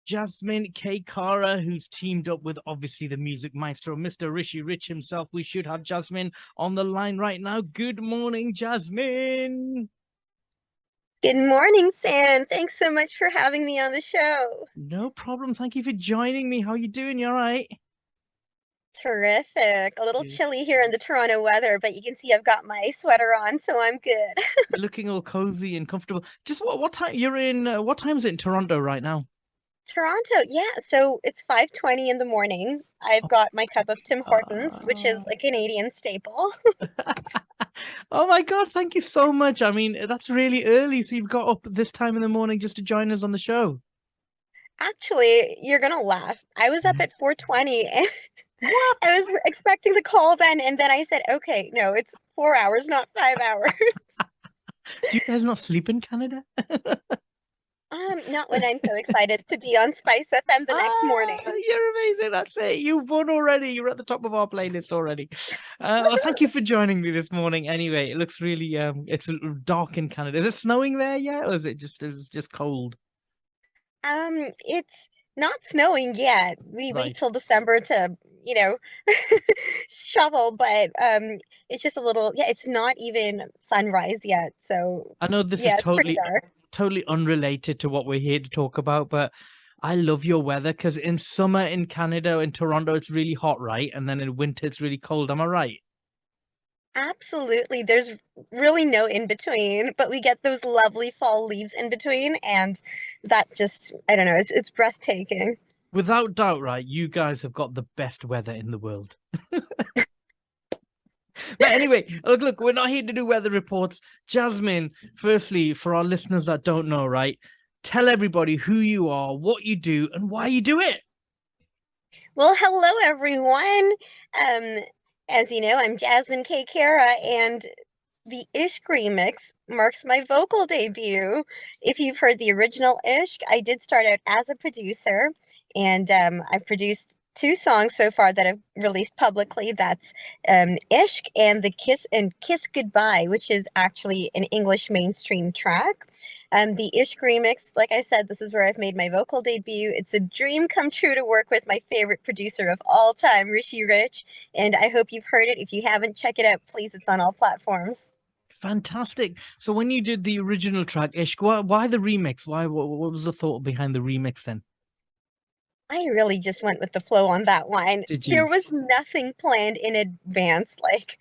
Jasmine K Kara, who's teamed up with obviously the music maestro, Mr. Rishi Rich himself. We should have Jasmine on the line right now. Good morning, Jasmine. Good morning, Sam. Thanks so much for having me on the show. No problem. Thank you for joining me. How you doing? You all right? Terrific. A little Good. chilly here in the Toronto weather, but you can see I've got my sweater on, so I'm good. You're looking all cozy and comfortable. Just what time you're in? What time is it in Toronto right now? Toronto, yeah, so it's 5:20 in the morning. I've got my cup of Tim Hortons, which is Uh, a Canadian staple. oh my God, thank you so much. I mean, that's really early. So you've got up this time in the morning just to join us on the show. Actually, you're gonna laugh. I was up Yeah. at 4:20 and What? I was expecting the call then, and then I said, okay, no, it's 4 hours, not 5 hours. Do you guys not sleep in Canada? Not when I'm so excited to be on Spice FM the next Ah, morning. you're amazing. That's it. You've won already. You're at the top of our playlist already. Well, thank you for joining me this morning. Anyway, it looks really it's dark in Canada. Is it snowing there yet, or is it just cold? It's not snowing yet. We wait Right. till December to, you know, shovel, but it's just a little, yeah, it's not even sunrise yet. So, I know this is yeah, it's pretty dark. totally unrelated to what we're here to talk about, but I love your weather because in summer in Canada, in Toronto, it's really hot, right? And then in winter, it's really cold. Am I right? Absolutely. There's really no in between, but we get those lovely fall leaves in between, and that just, I don't know, it's breathtaking. Without doubt, right? You guys have got the best weather in the world. But anyway, look, we're not here to do weather reports. Jasmine, firstly, for our listeners that don't know, right? Tell everybody who you are, what you do, and why you do it. Well, hello everyone. Um, as you know, I'm Jasmine K Kara, and the Ishq remix marks my vocal debut. If you've heard the original Ishq, I did start out as a producer, and I've produced two songs so far that I've released publicly. That's Ishq and the Kiss Goodbye, which is actually an English mainstream track. The Ishq remix, like I said, this is where I've made my vocal debut. It's a dream come true to work with my favorite producer of all time, Rishi Rich, and I hope you've heard it. If you haven't, check it out, please. It's on all platforms. Fantastic. So when you did the original track, Ishq, why the remix? What was the thought behind the remix then? I really just went with the flow on that one. Did There you? was nothing planned in advance. Like,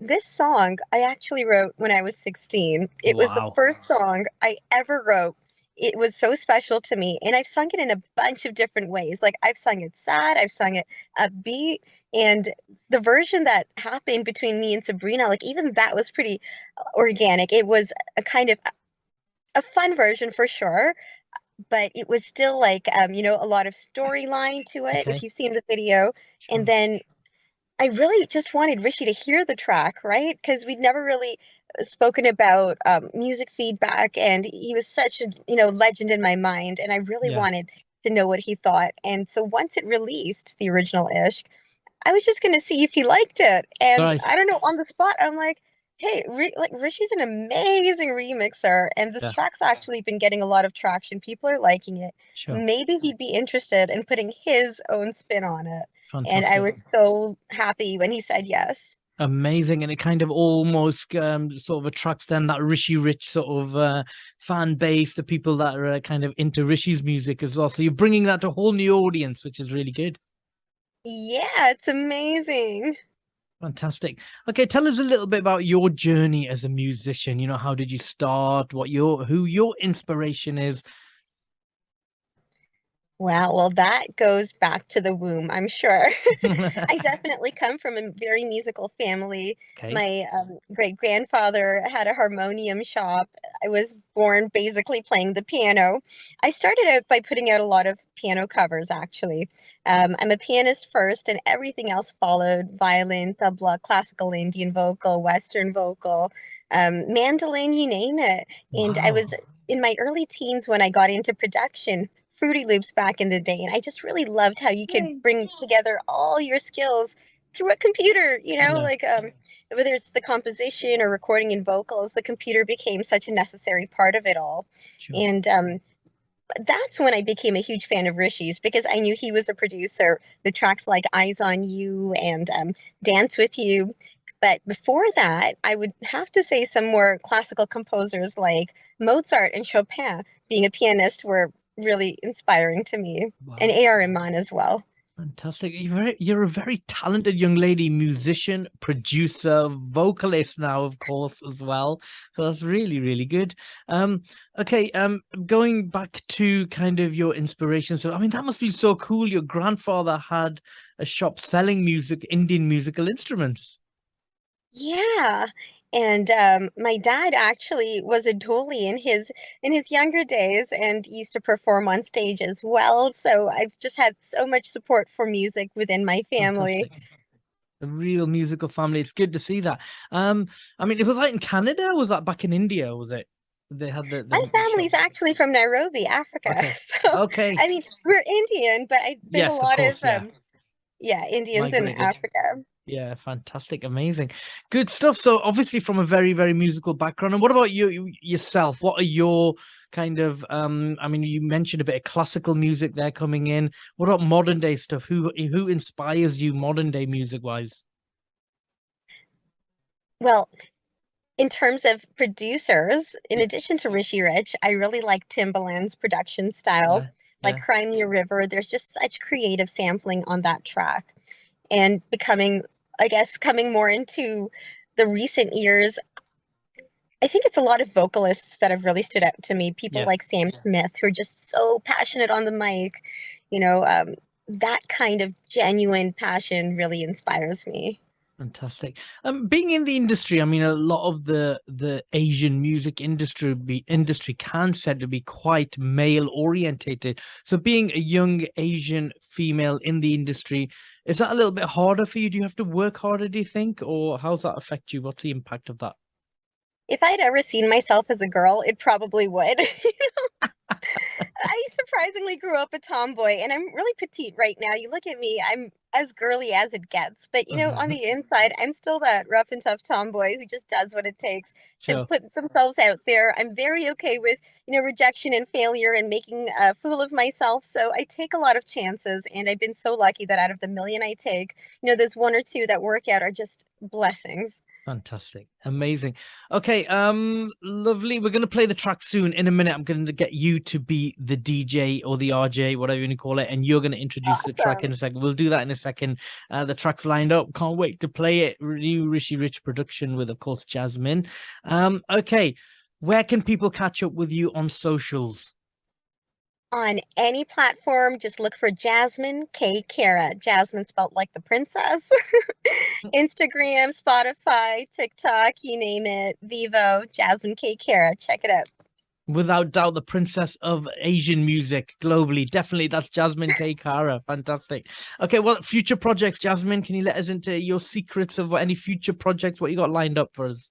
this song I actually wrote when I was 16. It was the Wow. first song I ever wrote. It was so special to me, and I've sung it in a bunch of different ways. Like, I've sung it sad, I've sung it upbeat, and the version that happened between me and Sabrina, like, even that was pretty organic. It was a kind of a fun version for sure, but it was still like, a lot of storyline to it, if Okay. you've seen the video. And Sure. then I really just wanted Rishi to hear the track, right? Because we'd never really spoken about music feedback, and he was such a, legend in my mind, and I really Yeah. wanted to know what he thought. And so once it released, the original Ishq, I was just gonna see if he liked it, and Right. I don't know, on the spot, I'm like, "Hey, like Rishi's an amazing remixer, and this Yeah. track's actually been getting a lot of traction. People are liking it. Sure. Maybe he'd be interested in putting his own spin on it." And I Fantastic. was so happy when he said yes. Amazing. And it kind of almost sort of attracts then that Rishi Rich sort of fan base, the people that are kind of into Rishi's music as well. So you're bringing that to a whole new audience, which is really good. Yeah, it's amazing. Fantastic. Okay, tell us a little bit about your journey as a musician. You know, how did you start? Who your inspiration is? Wow, well, that goes back to the womb, I'm sure. I definitely come from a very musical family. Okay. My great-grandfather had a harmonium shop. I was born basically playing the piano. I started out by putting out a lot of piano covers, actually. I'm a pianist first, and everything else followed: violin, tabla, classical Indian vocal, Western vocal, mandolin, you name it. And I was Wow. in my early teens when I got into production. Fruity Loops back in the day, and I just really loved how you could Yay. bring together all your skills through a computer, Yeah, like, whether it's the composition or recording in vocals, the computer became such a necessary part of it all. sure. And That's when I became a huge fan of Rishi's, because I knew he was a producer with tracks like Eyes on You and Dance with You. But before that, I would have to say some more classical composers like Mozart and Chopin, being a pianist, were really inspiring to me, and Wow. A.R. Rahman as well. Fantastic. You're a very talented young lady, musician, producer, vocalist now, of course, as well. So that's really, really good. Okay, going back to kind of your inspiration. So, I mean, that must be so cool. Your grandfather had a shop selling music, Indian musical instruments. Yeah. And my dad actually was a dholi in his younger days and used to perform on stage as well. So I've just had so much support for music within my family. Fantastic. A real musical family. It's good to see that. I mean, it was like in Canada, or was that back in India, was it? They had My the shop. family's actually from Nairobi, Africa. Okay. So Okay. I mean, we're Indian, but there's a Yes, of lot of course, yeah. yeah, Indians in Migrated. Africa. Yeah, fantastic, amazing, good stuff. So obviously from a very, very musical background. And what about yourself? What are your kind of I mean, you mentioned a bit of classical music there coming in. What about modern day stuff? Who inspires you modern day music wise? Well, in terms of producers, in Yeah, addition to Rishi Rich, I really like Timbaland's production style, yeah, like yeah. Cry Me a River. There's just such creative sampling on that track. And becoming, I guess, coming more into the recent years, I think it's a lot of vocalists that have really stood out to me. People Yeah. like Sam Smith, who are just so passionate on the mic. You know, that kind of genuine passion really inspires me. Fantastic. Being in the industry, I mean, a lot of the Asian music industry can said to be quite male orientated. So being a young Asian female in the industry, is that a little bit harder for you? Do you have to work harder, do you think? Or how's that affect you? What's the impact of that? If I'd ever seen myself as a girl, it probably would. I surprisingly grew up a tomboy, and I'm really petite right now. You look at me, I'm as girly as it gets. But you know, on the inside, I'm still that rough and tough tomboy who just does what it takes to Sure. put themselves out there. I'm very okay with, rejection and failure and making a fool of myself. So I take a lot of chances, and I've been so lucky that out of the million I take, there's one or two that work out are just blessings. Fantastic. Amazing. Okay, lovely. We're gonna play the track soon. In a minute, I'm gonna get you to be the DJ or the RJ, whatever you want to call it, and you're gonna introduce the track in Awesome. a second. We'll do that in a second. The track's lined up. Can't wait to play it. New Rishi Rich production with, of course, Jasmine. Okay. Where can people catch up with you on socials? On any platform, just look for Jasmine K Kara. Jasmine spelled like the princess. Instagram, Spotify, TikTok, you name it. Vivo, Jasmine K Kara. Check it out. Without doubt, the princess of Asian music globally. Definitely, that's Jasmine K Kara. Fantastic. Okay, what future projects, Jasmine? Can you let us into your secrets of any future projects? What you got lined up for us?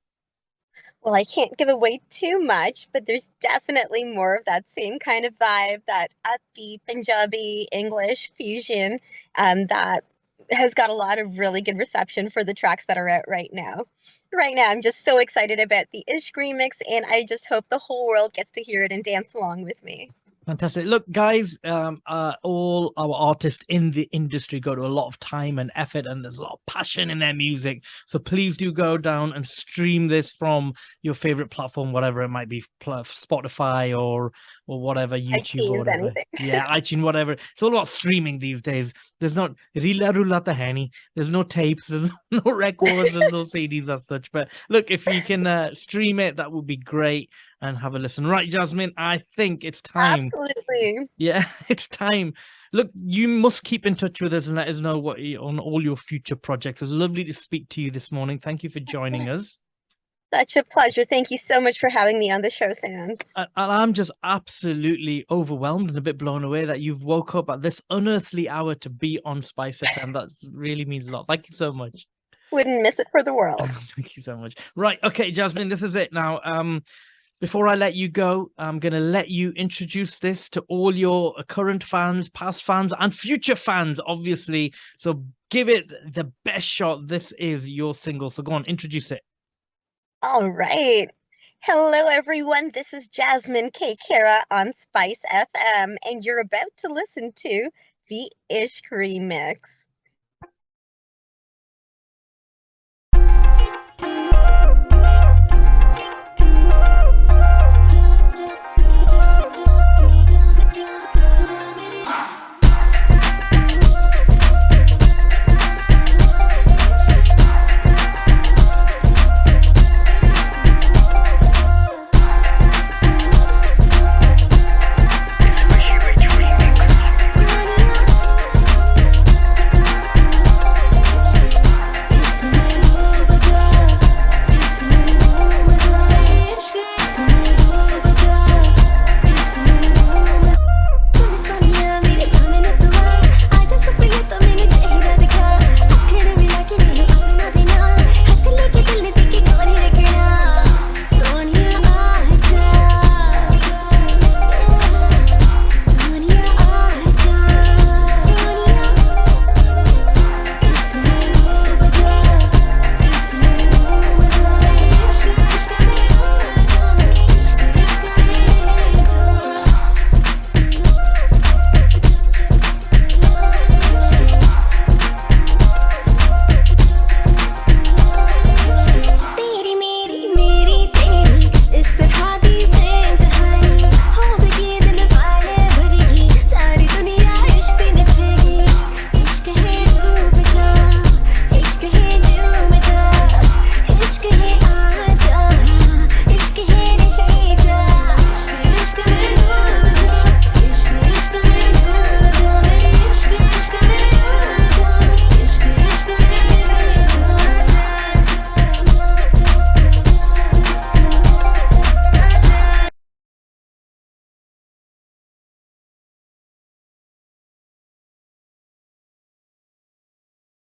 Well, I can't give away too much, but there's definitely more of that same kind of vibe, that upbeat Punjabi English fusion, that has got a lot of really good reception for the tracks that are out right now. Right now, I'm just so excited about the Ishq remix, and I just hope the whole world gets to hear it and dance along with me. Fantastic. Look, guys, all our artists in the industry go to a lot of time and effort, and there's a lot of passion in their music. So please do go down and stream this from your favorite platform, whatever it might be, Spotify or whatever, YouTube or iTunes, whatever. anything. Yeah, iTunes, whatever. It's all about streaming these days. There's not Rila Rulata Hani. There's no tapes, there's no records, there's no CDs as such. But look, if you can stream it, that would be great and have a listen. Right, Jasmine, I think it's time. Absolutely. Yeah, it's time. Look, you must keep in touch with us and let us know on all your future projects. It was lovely to speak to you this morning. Thank you for joining us. Such a pleasure. Thank you so much for having me on the show, Sam. And I'm just absolutely overwhelmed and a bit blown away that you've woke up at this unearthly hour to be on Spice FM. That really means a lot. Thank you so much. Wouldn't miss it for the world. Thank you so much. Right, okay, Jasmine, this is it now. Before I let you go, I'm going to let you introduce this to all your current fans, past fans, and future fans, obviously. So give it the best shot. This is your single. So go on, introduce it. All right. Hello, everyone. This is Jasmine K Kara on Spice FM, and you're about to listen to the Ishq remix.